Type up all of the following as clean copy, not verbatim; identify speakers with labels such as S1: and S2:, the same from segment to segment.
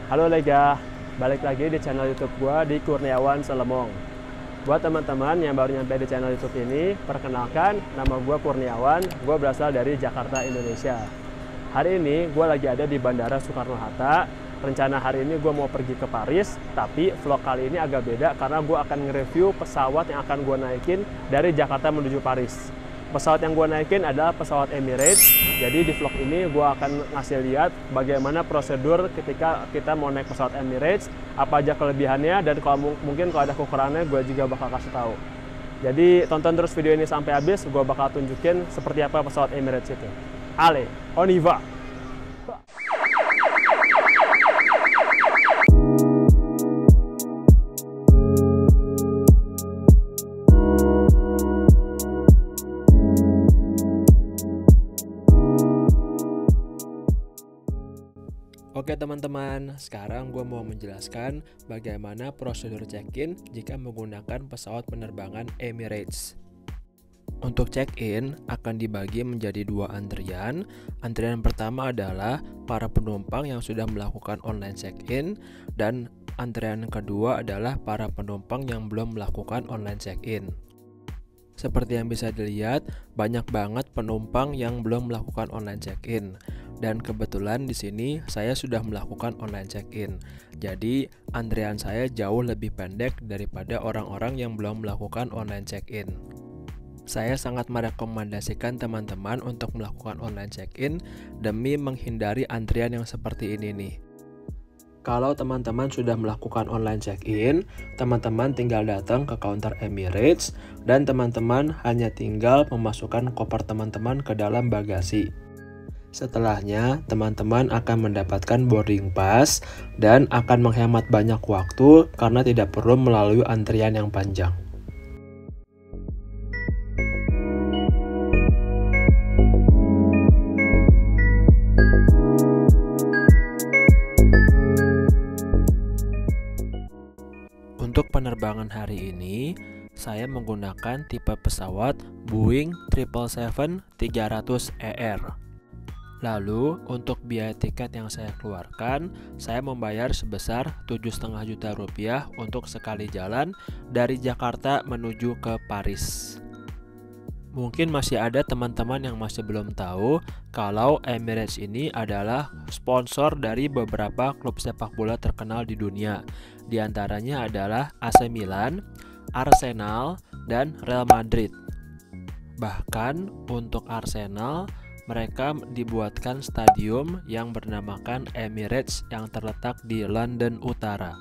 S1: Halo Lega, balik lagi di channel YouTube gua di Kurniawan Selemong. Buat teman-teman yang baru nyampe di channel YouTube ini, perkenalkan nama gua Kurniawan, gua berasal dari Jakarta, Indonesia. Hari ini gua lagi ada di Bandara Soekarno-Hatta. Rencana hari ini gua mau pergi ke Paris, tapi vlog kali ini agak beda karena gua akan nge-review pesawat yang akan gua naikin dari Jakarta menuju Paris. Pesawat yang gue naikin adalah pesawat Emirates. Jadi di vlog ini gue akan ngasih lihat bagaimana prosedur ketika kita mau naik pesawat Emirates, apa aja kelebihannya, dan kalau mungkin kalau ada kekurangannya gue juga bakal kasih tahu. Jadi tonton terus video ini sampai habis, gue bakal tunjukin seperti apa pesawat Emirates itu. Allez, on y va! Oke teman-teman, sekarang gue mau menjelaskan bagaimana prosedur check-in jika menggunakan pesawat penerbangan Emirates. Untuk check-in akan dibagi menjadi dua antrian. Antrian pertama adalah para penumpang yang sudah melakukan online check-in, dan antrian kedua adalah para penumpang yang belum melakukan online check-in. Seperti yang bisa dilihat, banyak banget penumpang yang belum melakukan online check-in. Dan kebetulan di sini saya sudah melakukan online check-in. Jadi antrian saya jauh lebih pendek daripada orang-orang yang belum melakukan online check-in. Saya sangat merekomendasikan teman-teman untuk melakukan online check-in demi menghindari antrian yang seperti ini nih. Kalau teman-teman sudah melakukan online check-in, teman-teman tinggal datang ke counter Emirates dan teman-teman hanya tinggal memasukkan koper teman-teman ke dalam bagasi. Setelahnya, teman-teman akan mendapatkan boarding pass dan akan menghemat banyak waktu karena tidak perlu melalui antrian yang panjang. Untuk penerbangan hari ini, saya menggunakan tipe pesawat Boeing 777-300ER. Lalu, untuk biaya tiket yang saya keluarkan, saya membayar sebesar 7,5 juta rupiah untuk sekali jalan dari Jakarta menuju ke Paris. Mungkin masih ada teman-teman yang masih belum tahu kalau Emirates ini adalah sponsor dari beberapa klub sepak bola terkenal di dunia. Di antaranya adalah AC Milan, Arsenal, dan Real Madrid. Bahkan untuk Arsenal, mereka dibuatkan stadium yang bernamakan Emirates yang terletak di London Utara.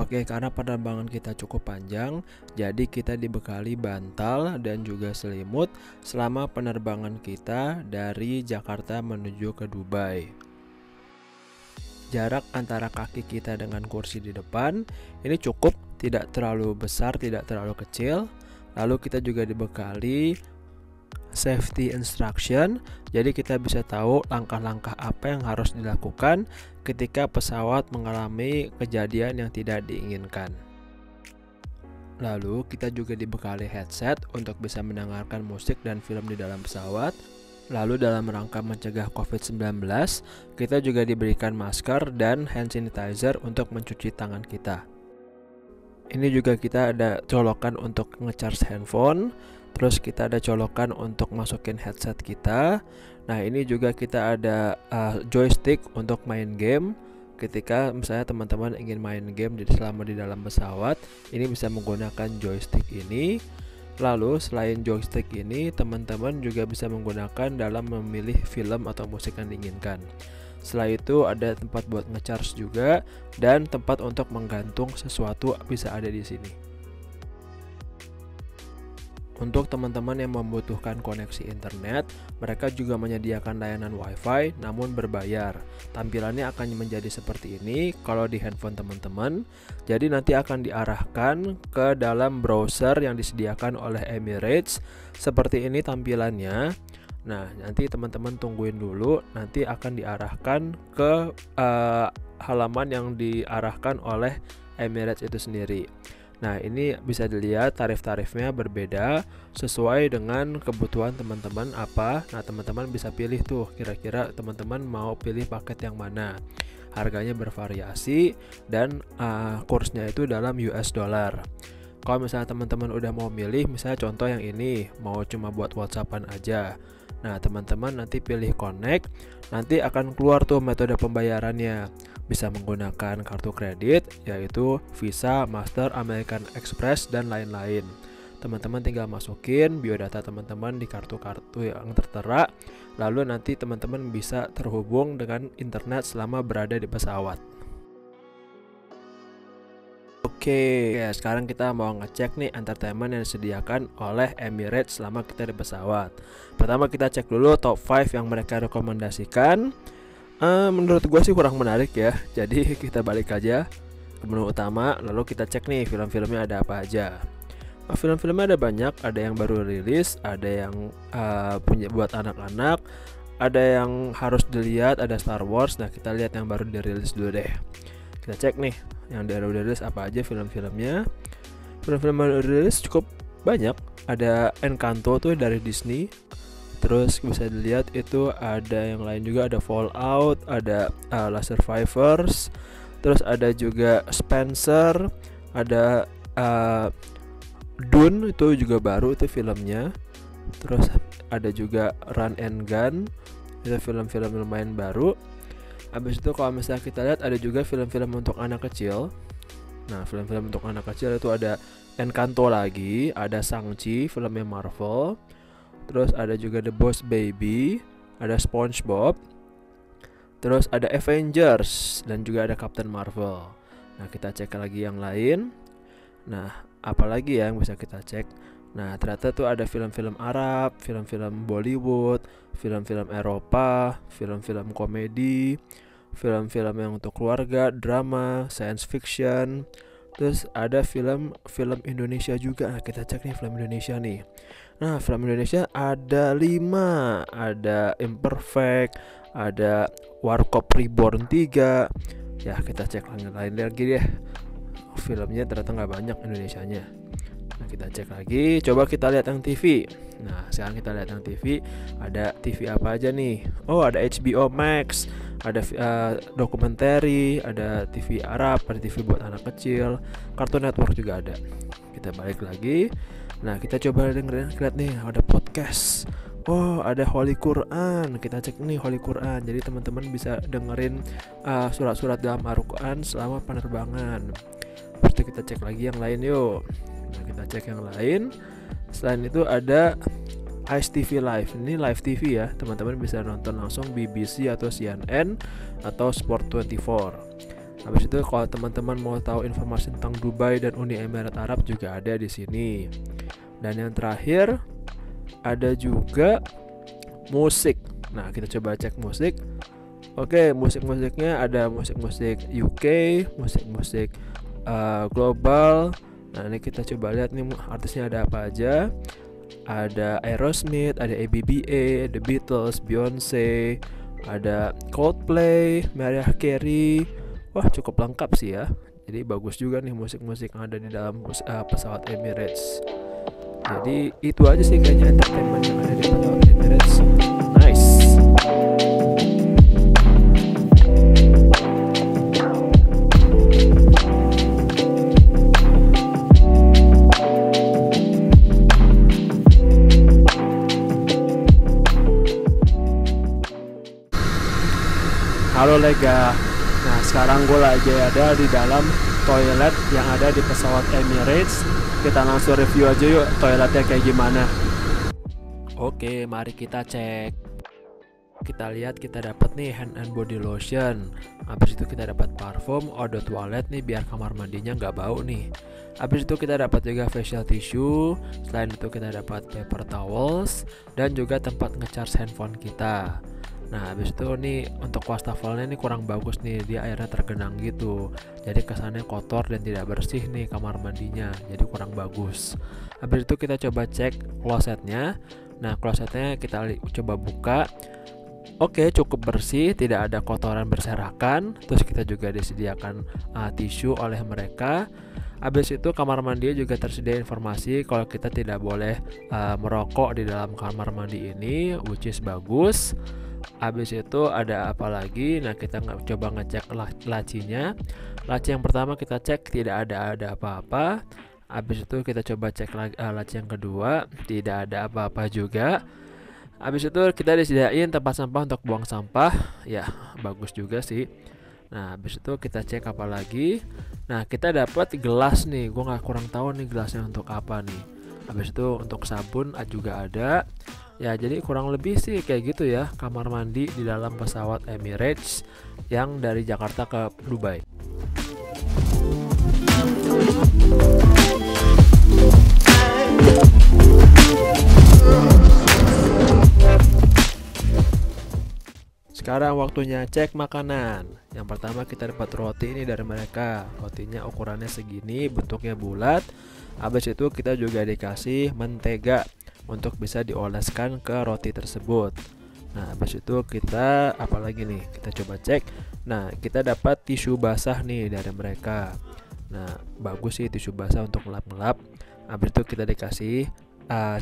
S1: Oke, karena penerbangan kita cukup panjang, jadi kita dibekali bantal dan juga selimut selama penerbangan kita dari Jakarta menuju ke Dubai. Jarak antara kaki kita dengan kursi di depan ini cukup, tidak terlalu besar, tidak terlalu kecil. Lalu kita juga dibekali safety instruction, jadi kita bisa tahu langkah-langkah apa yang harus dilakukan ketika pesawat mengalami kejadian yang tidak diinginkan. Lalu kita juga dibekali headset untuk bisa mendengarkan musik dan film di dalam pesawat. Lalu dalam rangka mencegah COVID-19, kita juga diberikan masker dan hand sanitizer untuk mencuci tangan kita. Ini juga kita ada colokan untuk nge-charge handphone. Terus kita ada colokan untuk masukin headset kita. Nah, ini juga kita ada joystick untuk main game. Ketika misalnya teman-teman ingin main game selama di dalam pesawat, ini bisa menggunakan joystick ini. Lalu selain joystick ini, teman-teman juga bisa menggunakan dalam memilih film atau musik yang diinginkan. Setelah itu ada tempat buat ngecharge juga, dan tempat untuk menggantung sesuatu bisa ada di sini. Untuk teman-teman yang membutuhkan koneksi internet, mereka juga menyediakan layanan WiFi namun berbayar. Tampilannya akan menjadi seperti ini kalau di handphone teman-teman. Jadi nanti akan diarahkan ke dalam browser yang disediakan oleh Emirates. Seperti ini tampilannya. Nah, nanti teman-teman tungguin dulu, nanti akan diarahkan ke halaman yang diarahkan oleh Emirates itu sendiri. Nah, ini bisa dilihat tarif-tarifnya berbeda sesuai dengan kebutuhan teman-teman apa. Nah, teman-teman bisa pilih tuh, kira-kira teman-teman mau pilih paket yang mana. Harganya bervariasi dan kursnya itu dalam US dollar. Kalau misalnya teman-teman udah mau milih, misalnya contoh yang ini, mau cuma buat WhatsAppan aja. Nah, teman-teman nanti pilih connect, nanti akan keluar tuh metode pembayarannya. Bisa menggunakan kartu kredit, yaitu Visa, Master, American Express, dan lain-lain. Teman-teman tinggal masukin biodata teman-teman di kartu-kartu yang tertera, lalu nanti teman-teman bisa terhubung dengan internet selama berada di pesawat. Oke, sekarang kita mau ngecek nih entertainment yang disediakan oleh Emirates selama kita di pesawat. Pertama kita cek dulu top 5 yang mereka rekomendasikan. Menurut gue sih kurang menarik ya. Jadi kita balik aja ke menu utama, lalu kita cek nih film-filmnya ada apa aja. Film-filmnya ada banyak, ada yang baru rilis, ada yang punya buat anak-anak, ada yang harus dilihat, ada Star Wars. Nah, kita lihat yang baru dirilis dulu deh. Kita cek nih yang baru dirilis apa aja film-filmnya. Film-film baru dirilis cukup banyak. Ada Encanto tuh dari Disney. Terus bisa dilihat itu ada yang lain juga, ada Fallout, ada Last Survivors. Terus ada juga Spencer, ada Dune itu juga baru itu filmnya. Terus ada juga Run and Gun, itu film-film lumayan baru. Habis itu kalau misalnya kita lihat ada juga film-film untuk anak kecil. Nah, film-film untuk anak kecil itu ada Encanto lagi, ada Shang-Chi filmnya Marvel. Terus ada juga The Boss Baby, ada SpongeBob. Terus ada Avengers dan juga ada Captain Marvel. Nah, kita cek lagi yang lain. Nah, apalagi yang bisa kita cek? Nah, ternyata tuh ada film-film Arab, film-film Bollywood, film-film Eropa, film-film komedi, film-film yang untuk keluarga, drama, science fiction. Terus ada film Indonesia juga. Nah, kita cek nih film Indonesia nih. Nah, film Indonesia ada 5. Ada Imperfect, ada Warkop Reborn 3. Ya, kita cek lain lagi deh. Filmnya ternyata nggak banyak Indonesianya. Nah, kita cek lagi, coba kita lihat yang TV. Nah, sekarang kita lihat yang TV. Ada TV apa aja nih? Oh, ada HBO Max, ada dokumenter, ada TV Arab, ada TV buat anak kecil, Cartoon Network juga ada. Kita balik lagi. Nah, kita coba dengerin, lihat nih, ada podcast. Oh, ada Holy Quran. Kita cek nih Holy Quran. Jadi teman-teman bisa dengerin surat-surat dalam Al-Quran selama penerbangan. Terus kita cek lagi yang lain yuk. Nah, kita cek yang lain. Selain itu ada Ice TV Live. Ini live TV ya. Teman-teman bisa nonton langsung BBC atau CNN atau Sport 24. Habis itu kalau teman-teman mau tahu informasi tentang Dubai dan Uni Emirat Arab juga ada di sini. Dan yang terakhir ada juga musik. Nah, kita coba cek musik. Oke, musik-musiknya ada musik-musik UK, musik-musik global. Nah, ini kita coba lihat nih artisnya ada apa aja. Ada Aerosmith, ada ABBA, The Beatles, Beyonce, ada Coldplay, Mariah Carey. Wah, cukup lengkap sih ya. Jadi bagus juga nih musik-musik yang ada di dalam pesawat Emirates. Jadi itu aja sih kayaknya entertainment yang ada di pesawat Emirates. Nice. Halo Lega. Nah, sekarang gue lagi ada di dalam toilet yang ada di pesawat Emirates. Kita langsung review aja yuk toiletnya kayak gimana. Oke, mari kita cek. Kita lihat kita dapat nih hand and body lotion. Habis itu kita dapat parfum, eau de toilette nih biar kamar mandinya nggak bau nih. Habis itu kita dapat juga facial tissue. Selain itu kita dapat paper towels dan juga tempat ngecharge handphone kita. Nah, habis itu nih untuk wastafelnya ini kurang bagus nih, dia airnya tergenang gitu. Jadi kesannya kotor dan tidak bersih nih kamar mandinya. Jadi kurang bagus. Habis itu kita coba cek klosetnya. Nah, klosetnya kita coba buka. Oke, cukup bersih, tidak ada kotoran berserakan. Terus kita juga disediakan tisu oleh mereka. Habis itu kamar mandi juga tersedia informasi kalau kita tidak boleh merokok di dalam kamar mandi ini, which is bagus. Habis itu ada apa lagi? Nah, kita coba ngecek lacinya. Laci yang pertama kita cek tidak ada apa-apa. Habis itu kita coba cek laci yang kedua, tidak ada apa-apa juga. Habis itu kita disediain tempat sampah untuk buang sampah. Ya, bagus juga sih. Nah, habis itu kita cek apa lagi. Nah, kita dapat gelas nih. Gue nggak kurang tahu nih gelasnya untuk apa nih. Habis itu untuk sabun juga ada. Ya, jadi kurang lebih sih kayak gitu ya kamar mandi di dalam pesawat Emirates yang dari Jakarta ke Dubai. Sekarang waktunya cek makanan. Yang pertama kita dapat roti ini dari mereka. Rotinya ukurannya segini, bentuknya bulat. Habis itu kita juga dikasih mentega untuk bisa dioleskan ke roti tersebut. Nah, habis itu kita apalagi nih? Kita coba cek. Nah, kita dapat tisu basah nih dari mereka. Nah, bagus sih tisu basah untuk ngelap-ngelap. Habis itu kita dikasih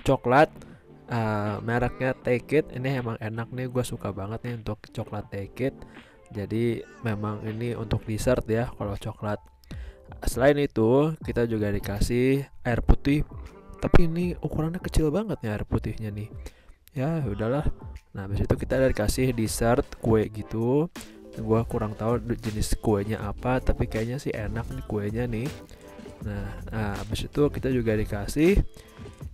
S1: coklat. Mereknya Take It. Ini emang enak nih, gue suka banget nih untuk coklat Take It. Jadi memang ini untuk dessert ya kalau coklat. Selain itu kita juga dikasih air putih, tapi ini ukurannya kecil banget nih air putihnya nih. Ya udahlah. Nah, habis itu kita dikasih dessert kue gitu. Gue kurang tahu jenis kuenya apa, tapi kayaknya sih enak nih kuenya nih. Nah, habis itu kita juga dikasih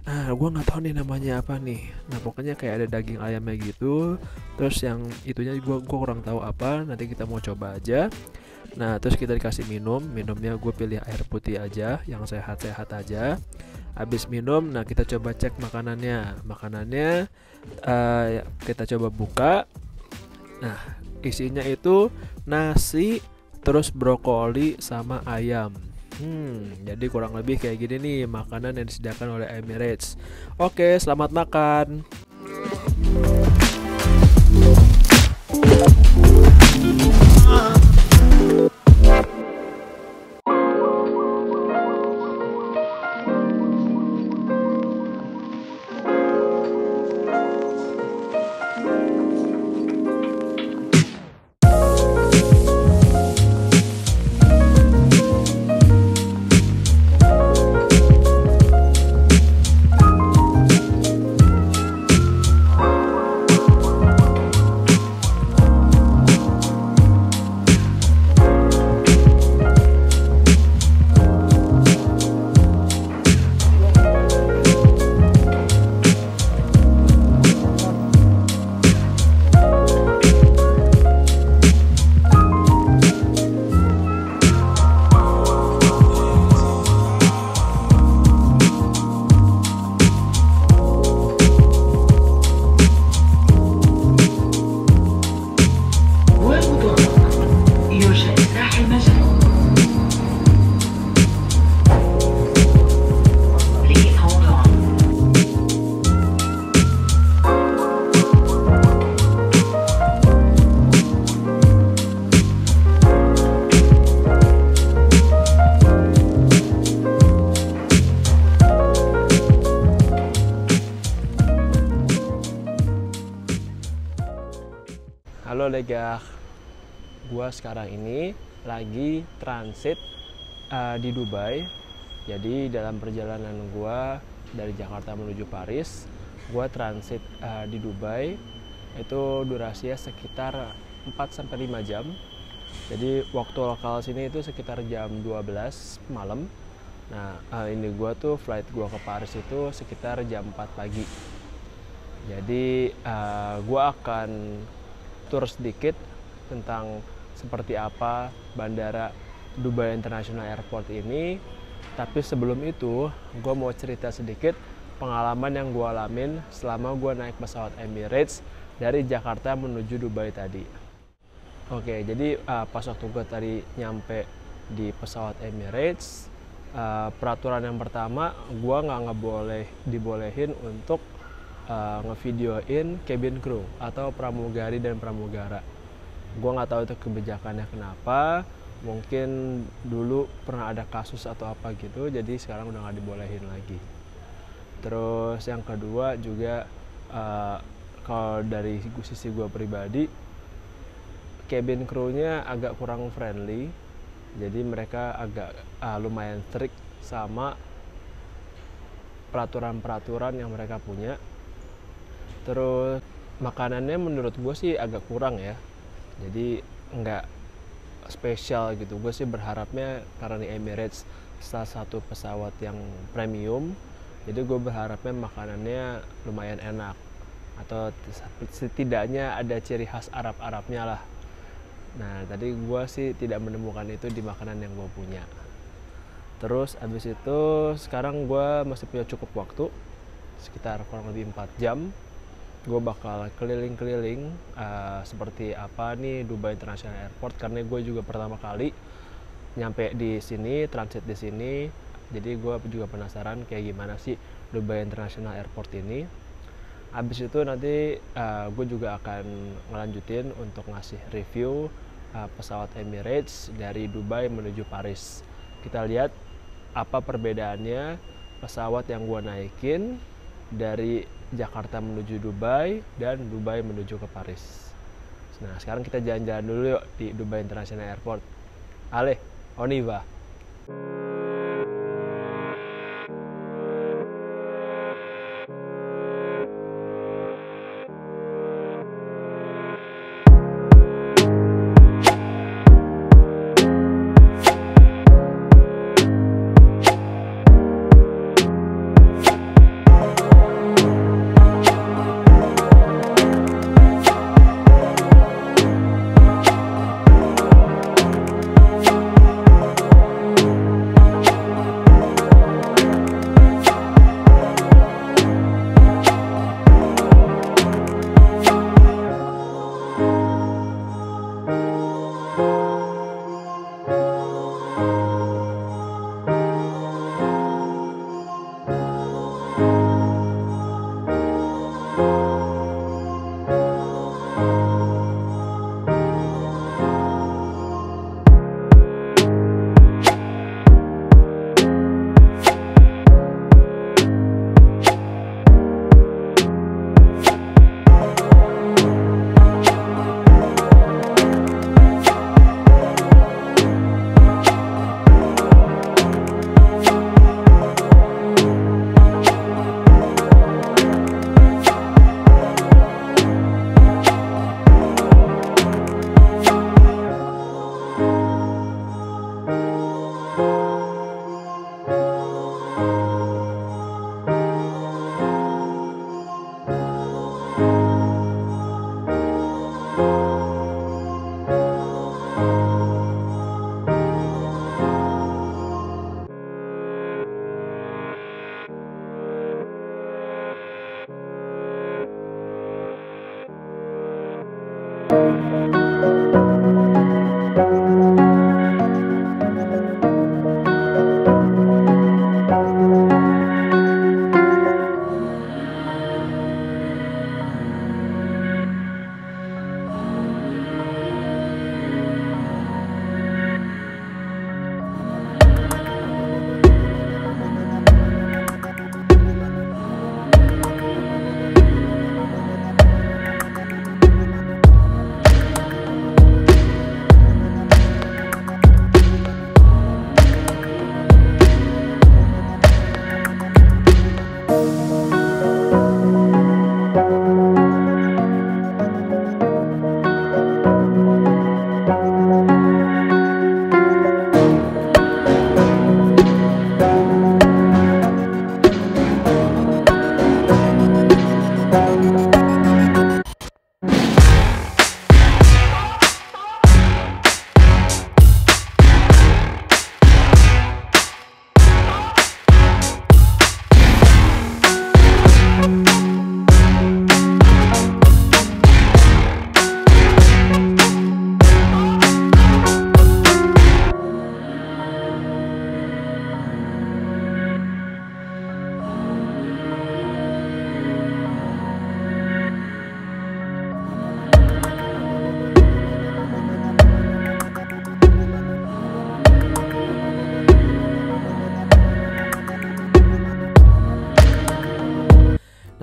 S1: gue nggak tahu nih namanya apa nih. Nah, pokoknya kayak ada daging ayamnya gitu. Terus yang itunya gue kurang tahu apa. Nanti kita mau coba aja. Nah, terus kita dikasih minumnya gue pilih air putih aja, yang sehat-sehat aja. Habis minum, nah kita coba cek makanannya. Kita coba buka. Nah, isinya itu nasi, terus brokoli sama ayam. Jadi kurang lebih kayak gini nih makanan yang disediakan oleh Emirates. Oke, selamat makan. Halo Legah, gua sekarang ini lagi transit di Dubai. Jadi dalam perjalanan gua dari Jakarta menuju Paris, gua transit di Dubai. Itu durasinya sekitar 4-5 jam. Jadi waktu lokal sini itu sekitar jam 12 malam. Nah, ini gua tuh flight gua ke Paris itu sekitar jam 4 pagi. Jadi gue akan tur sedikit tentang seperti apa Bandara Dubai International Airport ini. Tapi sebelum itu, gue mau cerita sedikit pengalaman yang gue alamin selama gue naik pesawat Emirates dari Jakarta menuju Dubai tadi. Oke, jadi pas waktu gue tadi nyampe di pesawat Emirates, peraturan yang pertama, gue nggak dibolehin untuk ngevideoin cabin crew atau pramugari dan pramugara. Gue nggak tahu itu kebijakannya kenapa. Mungkin dulu pernah ada kasus atau apa gitu, jadi sekarang udah nggak dibolehin lagi. Terus yang kedua juga kalau dari sisi gue pribadi, cabin crew-nya agak kurang friendly. Jadi mereka agak lumayan strict sama peraturan-peraturan yang mereka punya. Terus makanannya menurut gue sih agak kurang ya. Jadi nggak spesial gitu. Gue sih berharapnya karena di Emirates salah satu pesawat yang premium, jadi gue berharapnya makanannya lumayan enak atau setidaknya ada ciri khas Arab-Arabnya lah. Nah tadi gue sih tidak menemukan itu di makanan yang gue punya. Terus abis itu sekarang gue masih punya cukup waktu, sekitar kurang lebih 4 jam. Gue bakal keliling-keliling seperti apa nih Dubai International Airport, karena gue juga pertama kali nyampe di sini, transit di sini. Jadi gue juga penasaran kayak gimana sih Dubai International Airport ini. Habis itu nanti gue juga akan ngelanjutin untuk ngasih review pesawat Emirates dari Dubai menuju Paris. Kita lihat apa perbedaannya pesawat yang gue naikin dari Jakarta menuju Dubai dan Dubai menuju ke Paris. Nah sekarang kita jalan-jalan dulu yuk di Dubai International Airport. Allez, on y va.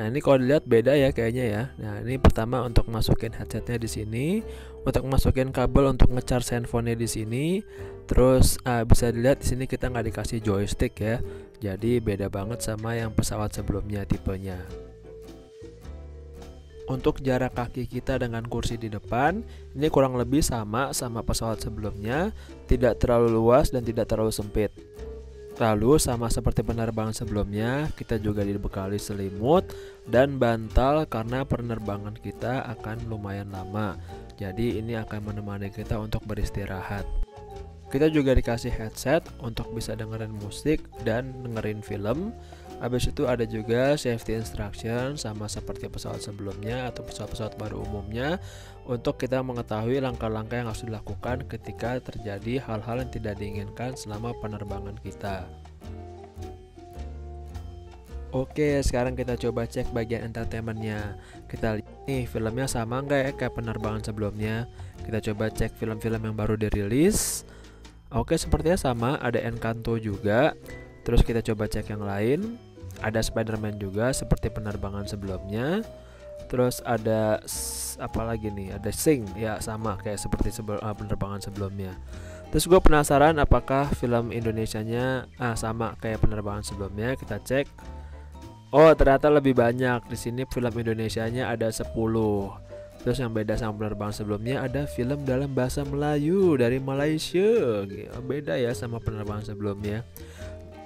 S1: Nah, ini kalau dilihat beda ya kayaknya ya. Nah, ini pertama untuk masukin headsetnya di sini, untuk masukin kabel untuk ngecharge handphonenya di sini. Terus bisa dilihat di sini kita nggak dikasih joystick ya. Jadi beda banget sama yang pesawat sebelumnya tipenya. Untuk jarak kaki kita dengan kursi di depan, ini kurang lebih sama pesawat sebelumnya, tidak terlalu luas dan tidak terlalu sempit. Lalu sama seperti penerbangan sebelumnya, kita juga dibekali selimut dan bantal karena penerbangan kita akan lumayan lama. Jadi ini akan menemani kita untuk beristirahat. Kita juga dikasih headset untuk bisa dengerin musik dan dengerin film. Habis itu ada juga safety instruction sama seperti pesawat sebelumnya atau pesawat-pesawat baru umumnya, untuk kita mengetahui langkah-langkah yang harus dilakukan ketika terjadi hal-hal yang tidak diinginkan selama penerbangan kita. Oke, sekarang kita coba cek bagian entertainmentnya. Kita lihat nih filmnya sama nggak ya kayak penerbangan sebelumnya. Kita coba cek film-film yang baru dirilis. Oke, sepertinya sama, ada Encanto juga. Terus kita coba cek yang lain. Ada Spider-Man juga seperti penerbangan sebelumnya. Terus ada apa lagi nih? Ada Sing, ya sama kayak seperti penerbangan sebelumnya. Terus gue penasaran apakah film Indonesianya sama kayak penerbangan sebelumnya. Kita cek. Oh, ternyata lebih banyak. Di sini film Indonesianya ada 10. Terus yang beda sama penerbangan sebelumnya, ada film dalam bahasa Melayu dari Malaysia. Beda ya sama penerbangan sebelumnya.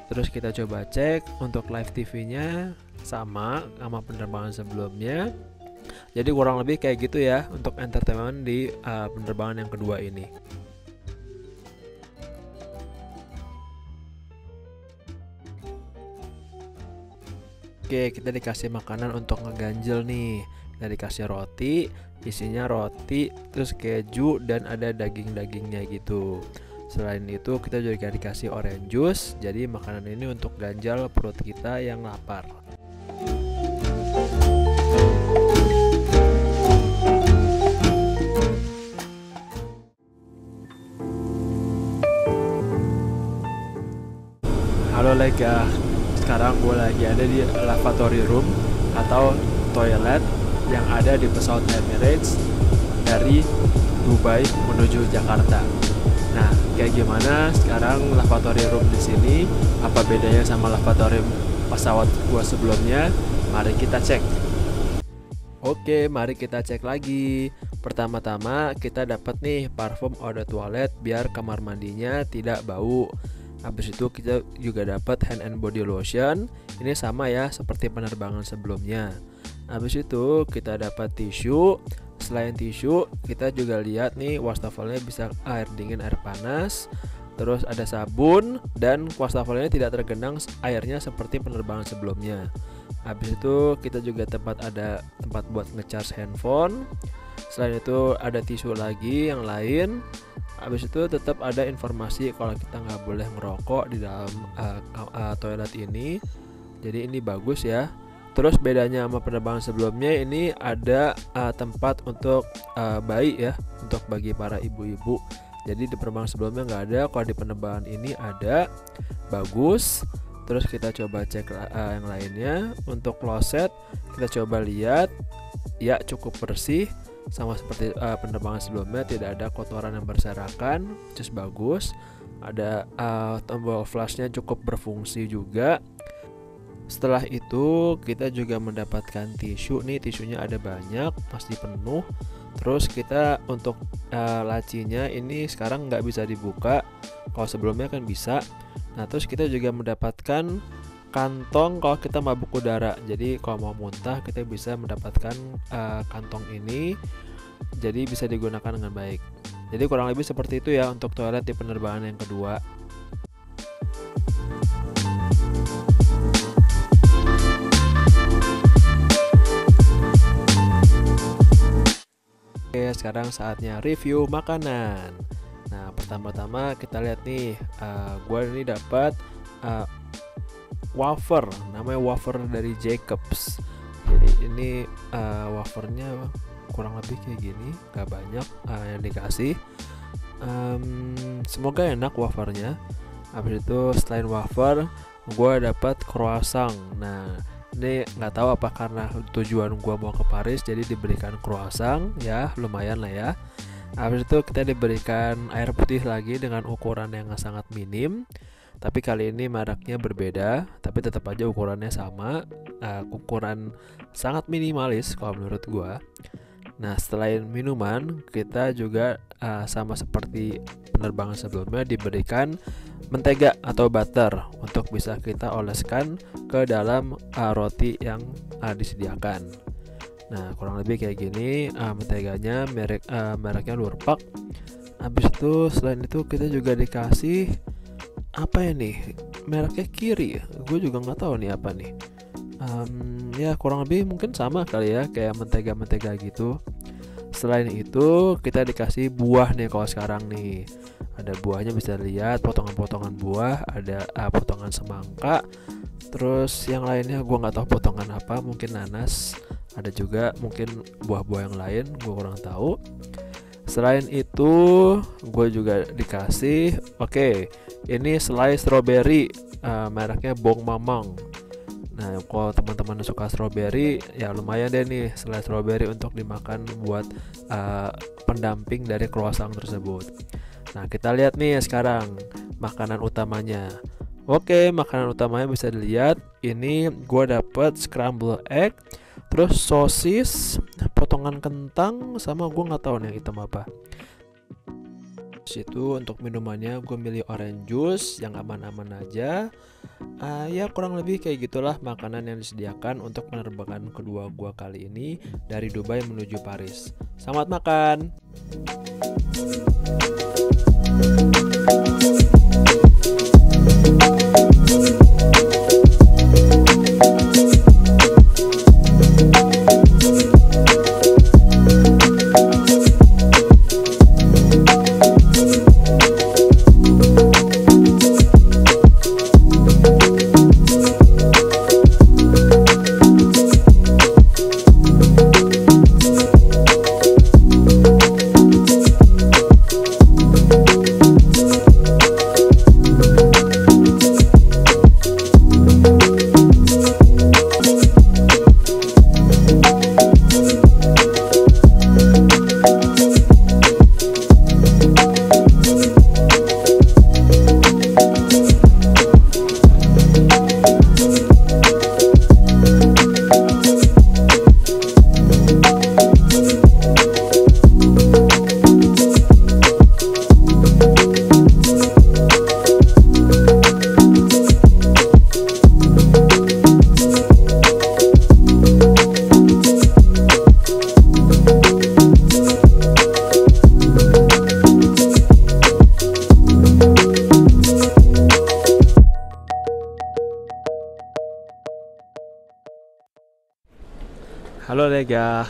S1: Terus kita coba cek untuk live TV-nya sama penerbangan sebelumnya. Jadi kurang lebih kayak gitu ya untuk entertainment di penerbangan yang kedua ini. Oke, kita dikasih makanan untuk ngeganjel nih. Kita dikasih roti, isinya roti, terus keju dan ada daging-dagingnya gitu. Selain itu kita juga dikasih orange juice. Jadi makanan ini untuk ganjal perut kita yang lapar. Halo Lega, sekarang gue lagi ada di lavatory room atau toilet yang ada di pesawat Emirates dari Dubai menuju Jakarta. Nah, kayak gimana sekarang lavatory room di sini? Apa bedanya sama lavatory pesawat gua sebelumnya? Mari kita cek. Oke, mari kita cek lagi. Pertama-tama kita dapat nih parfum eau de toilette biar kamar mandinya tidak bau. Habis itu kita juga dapat hand and body lotion. Ini sama ya seperti penerbangan sebelumnya. Habis itu kita dapat tisu. Selain tisu, kita juga lihat nih wastafelnya bisa air dingin, air panas. Terus ada sabun dan wastafelnya tidak tergenang airnya seperti penerbangan sebelumnya. Habis itu kita juga ada tempat buat ngecharge handphone. Selain itu ada tisu lagi yang lain. Habis itu tetap ada informasi kalau kita nggak boleh merokok di dalam toilet ini. Jadi ini bagus ya. Terus bedanya sama penerbangan sebelumnya, ini ada tempat untuk bayi ya, untuk bagi para ibu-ibu. Jadi di penerbangan sebelumnya nggak ada, kalau di penerbangan ini ada. Bagus. Terus kita coba cek yang lainnya. Untuk kloset kita coba lihat, ya cukup bersih. Sama seperti penerbangan sebelumnya, tidak ada kotoran yang berserakan, just bagus. Ada tombol flashnya cukup berfungsi juga. Setelah itu kita juga mendapatkan tisu nih, tisunya ada banyak, pasti penuh. Terus kita untuk lacinya ini sekarang nggak bisa dibuka, kalau sebelumnya kan bisa. Nah terus kita juga mendapatkan kantong kalau kita mabuk udara. Jadi kalau mau muntah kita bisa mendapatkan kantong ini, jadi bisa digunakan dengan baik. Jadi kurang lebih seperti itu ya untuk toilet di penerbangan yang kedua. Oke, sekarang saatnya review makanan. Nah, pertama-tama kita lihat nih, gue ini dapat wafer, namanya wafer dari Jacobs. Jadi ini wafernya kurang lebih kayak gini, gak banyak yang dikasih. Semoga enak wafernya. Habis itu selain wafer, gue dapat croissant. Nah, ini nggak tahu apa karena tujuan gue mau ke Paris jadi diberikan croissant ya, lumayan lah ya. Habis itu kita diberikan air putih lagi dengan ukuran yang sangat minim, tapi kali ini mereknya berbeda, tapi tetap aja ukurannya sama, ukuran sangat minimalis kalau menurut gue. Nah, selain minuman, kita juga sama seperti penerbangan sebelumnya diberikan mentega atau butter untuk bisa kita oleskan ke dalam roti yang disediakan. Nah, kurang lebih kayak gini, menteganya mereknya Lurpak. Habis itu selain itu kita juga dikasih apa ya nih, mereknya Kiri. Gue juga nggak tahu nih apa nih. Ya kurang lebih mungkin sama kali ya, kayak mentega-mentega gitu. Selain itu kita dikasih buah nih kalau sekarang nih. Ada buahnya, bisa lihat potongan-potongan buah, ada potongan semangka. Terus yang lainnya gue nggak tahu potongan apa, mungkin nanas. Ada juga mungkin buah-buah yang lain, gue kurang tahu. Selain itu gue juga dikasih, ini selai strawberry, mereknya Bong Mamang. Nah, kalau teman-teman suka strawberry, ya lumayan deh nih selai strawberry untuk dimakan buat pendamping dari croissant tersebut. Nah, kita lihat nih sekarang makanan utamanya. Makanan utamanya bisa dilihat. Ini gue dapet scramble egg, terus sosis, potongan kentang, sama gue nggak tahu nih item apa. Situ untuk minumannya gue milih orange juice yang aman-aman aja. Ya kurang lebih kayak gitulah makanan yang disediakan untuk penerbangan kedua gue kali ini dari Dubai menuju Paris. Selamat makan. Halo Lega.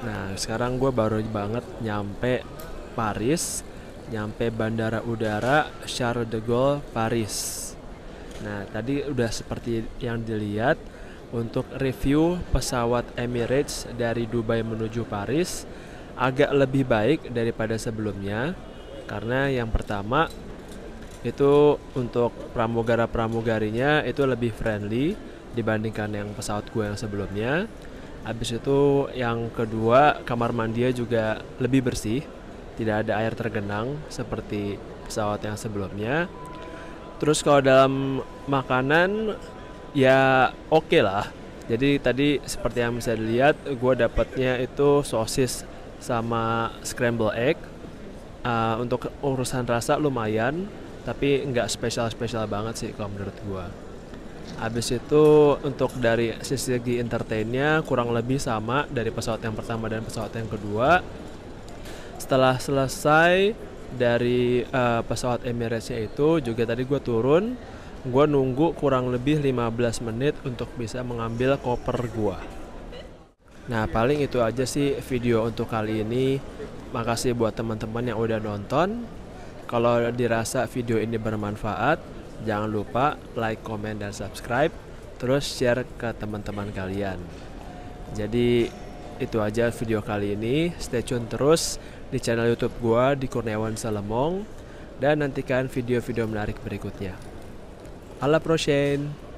S1: Nah, sekarang gue baru banget nyampe Paris, nyampe Bandara Udara Charles de Gaulle Paris. Nah, tadi udah seperti yang dilihat, untuk review pesawat Emirates dari Dubai menuju Paris agak lebih baik daripada sebelumnya. Karena yang pertama itu untuk pramugara-pramugarinya itu lebih friendly dibandingkan yang pesawat gue yang sebelumnya. Habis itu yang kedua, kamar mandinya juga lebih bersih, tidak ada air tergenang seperti pesawat yang sebelumnya. Terus kalau dalam makanan ya oke lah. Jadi tadi seperti yang bisa dilihat, gue dapatnya itu sosis sama scramble egg. Untuk urusan rasa lumayan, tapi nggak spesial-spesial banget sih kalau menurut gue. Habis itu untuk dari segi entertainnya kurang lebih sama dari pesawat yang pertama dan pesawat yang kedua. Setelah selesai dari pesawat Emirates-nya itu juga tadi gue turun, gue nunggu kurang lebih 15 menit untuk bisa mengambil koper gue. Nah paling itu aja sih video untuk kali ini. Makasih buat teman-teman yang udah nonton. Kalau dirasa video ini bermanfaat, jangan lupa like, comment, dan subscribe. Terus share ke teman-teman kalian. Jadi itu aja video kali ini. Stay tune terus di channel YouTube gua di Kurniawan Salamong. Dan nantikan video-video menarik berikutnya. Alla prochaine!